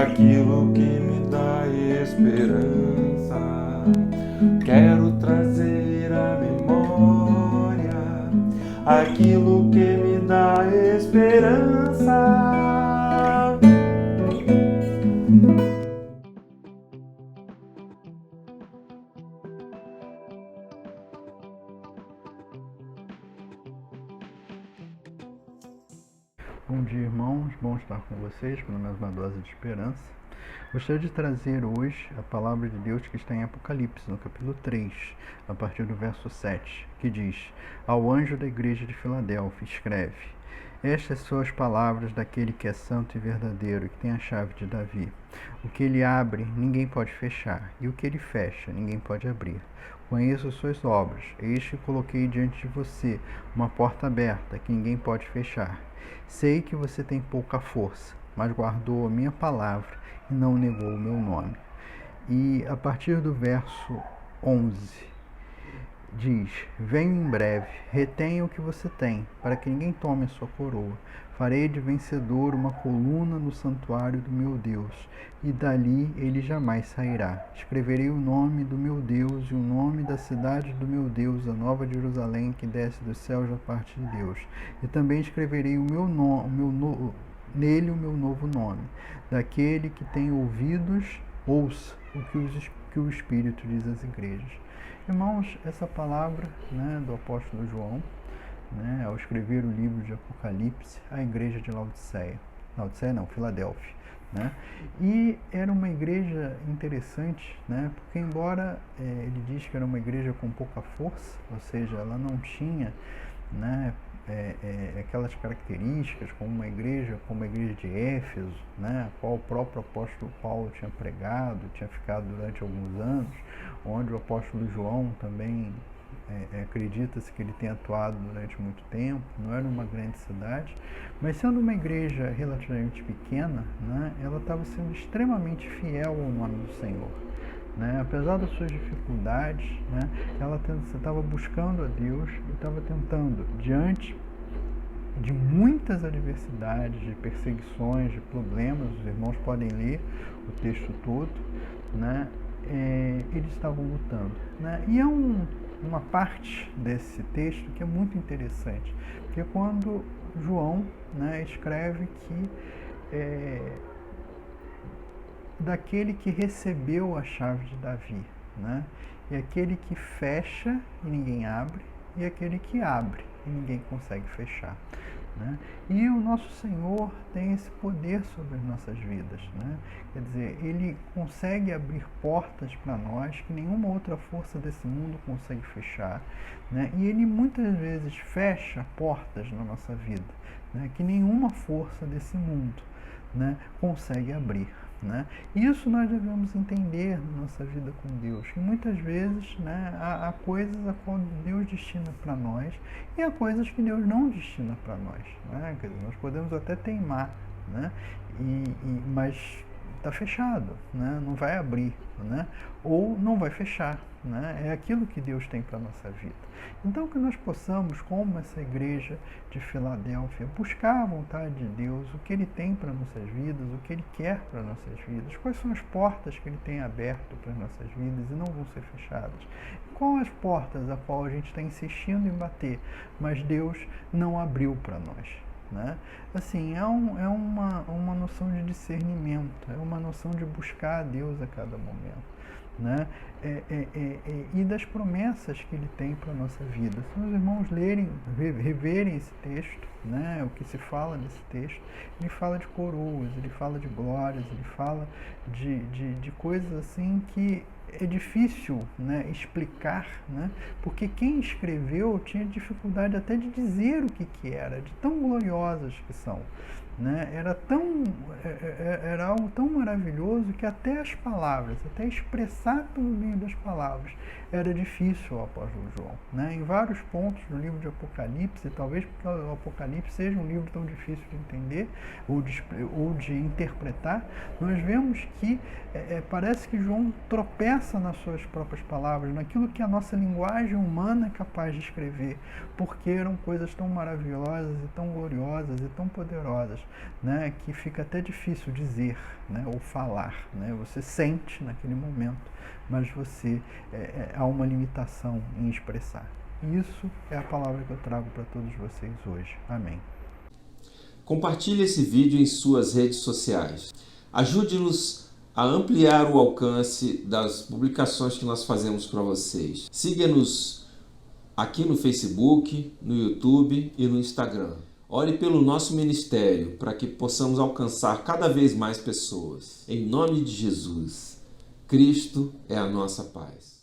aquilo que me dá esperança. Quero trazer à memória aquilo que me dá esperança. Bom dia, irmãos, bom estar com vocês para mais uma dose de esperança. Gostaria de trazer hoje a palavra de Deus que está em Apocalipse, no capítulo 3, a partir do verso 7, que diz: Ao anjo da igreja de Filadélfia, escreve: Estas são as palavras daquele que é santo e verdadeiro e que tem a chave de Davi. O que ele abre, ninguém pode fechar, e o que ele fecha, ninguém pode abrir. Conheço suas obras, eis que coloquei diante de você uma porta aberta que ninguém pode fechar. Sei que você tem pouca força, mas guardou a minha palavra e não negou o meu nome. E a partir do verso 11, diz: Venho em breve, retenha o que você tem, para que ninguém tome a sua coroa. Farei de vencedor uma coluna no santuário do meu Deus, e dali ele jamais sairá. Escreverei o nome do meu Deus e o nome da cidade do meu Deus, a nova Jerusalém, que desce dos céus da parte de Deus. E também escreverei nele o meu novo nome. Daquele que tem ouvidos, ouça o que o Espírito diz às igrejas. Irmãos, essa palavra, do apóstolo João, ao escrever o livro de Apocalipse, à igreja de Filadélfia. E era uma igreja interessante, porque embora ele diz que era uma igreja com pouca força, ou seja, ela não tinha aquelas características como a igreja de Éfeso, a qual o próprio apóstolo Paulo tinha pregado, tinha ficado durante alguns anos, onde o apóstolo João também acredita-se que ele tenha atuado durante muito tempo. Não era uma grande cidade, mas sendo uma igreja relativamente pequena, ela estava sendo extremamente fiel ao nome do Senhor. Apesar das suas dificuldades, ela estava buscando a Deus e estava tentando, diante de muitas adversidades, de perseguições, de problemas. Os irmãos podem ler o texto todo, eles estavam lutando. E há uma parte desse texto que é muito interessante, que é quando João escreve que daquele que recebeu a chave de Davi, e aquele que fecha e ninguém abre, e aquele que abre e ninguém consegue fechar. E o nosso Senhor tem esse poder sobre as nossas vidas. Quer dizer, Ele consegue abrir portas para nós que nenhuma outra força desse mundo consegue fechar. E Ele muitas vezes fecha portas na nossa vida, que nenhuma força desse mundo consegue abrir. Isso nós devemos entender na nossa vida com Deus. E muitas vezes há coisas a qual Deus destina para nós e há coisas que Deus não destina para nós. Quer dizer, nós podemos até teimar, mas está fechado, não vai abrir, ou não vai fechar. É aquilo que Deus tem para a nossa vida. Então, que nós possamos, como essa igreja de Filadélfia, buscar a vontade de Deus, o que Ele tem para nossas vidas, o que Ele quer para nossas vidas, quais são as portas que Ele tem aberto para as nossas vidas e não vão ser fechadas. Quais as portas a qual a gente está insistindo em bater, mas Deus não abriu para nós. Assim, é uma noção de discernimento, é uma noção de buscar a Deus a cada momento. E das promessas que Ele tem para a nossa vida. Se os irmãos reverem esse texto, o que se fala nesse texto, ele fala de coroas, ele fala de glórias, ele fala de coisas assim que é difícil explicar, porque quem escreveu tinha dificuldade até de dizer o que era, de tão gloriosas que são. Era algo tão maravilhoso que até as palavras, até expressar pelo meio das palavras, era difícil ao apóstolo João. Em vários pontos do livro de Apocalipse, talvez porque o Apocalipse seja um livro tão difícil de entender ou de interpretar, nós vemos que parece que João tropeça expressa nas suas próprias palavras, naquilo que a nossa linguagem humana é capaz de escrever, porque eram coisas tão maravilhosas e tão gloriosas e tão poderosas, né, que fica até difícil dizer, né, ou falar, né? Você sente naquele momento, mas há uma limitação em expressar. Isso é a palavra que eu trago para todos vocês hoje. Amém. Compartilhe esse vídeo em suas redes sociais. Ajude-nos a ampliar o alcance das publicações que nós fazemos para vocês. Siga-nos aqui no Facebook, no YouTube e no Instagram. Ore pelo nosso ministério para que possamos alcançar cada vez mais pessoas. Em nome de Jesus, Cristo é a nossa paz.